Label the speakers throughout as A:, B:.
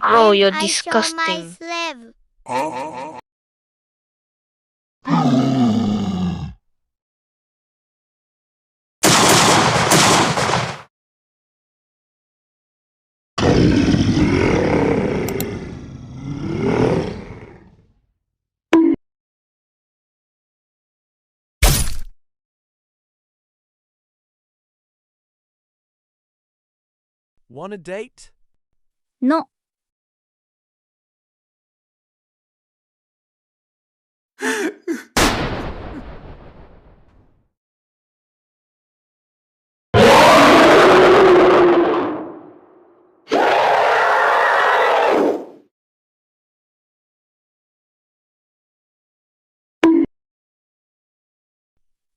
A: Bro, you're
B: I show my
A: disgusting.
B: slave.
C: Want a date?
D: No.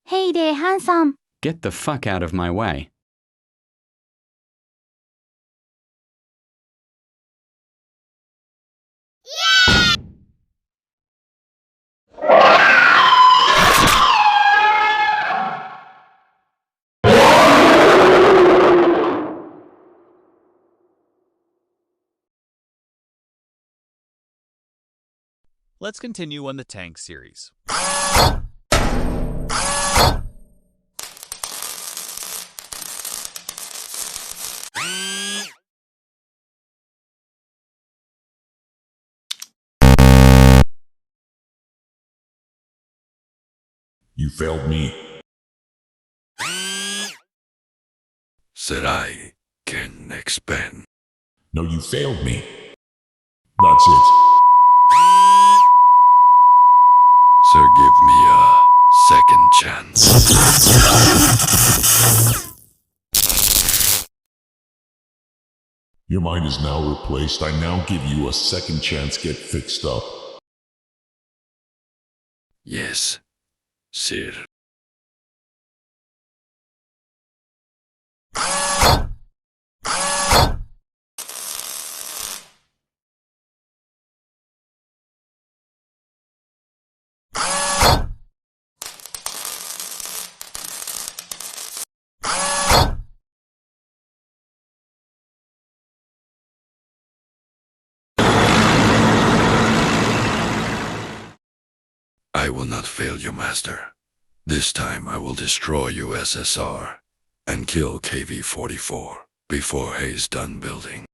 D: Hey there, handsome.
E: Get the fuck out of my way.
C: Let's continue on the tank series.
F: You failed me.
G: Said I can expand.
F: No, you failed me. That's it.
G: Sir, give me a second chance.
F: Your mind is now replaced. I now give you a second chance. Get fixed up.
G: Yes, sir. I will not fail you, Master. This time I will destroy USSR and kill KV-44 before Hayes done building.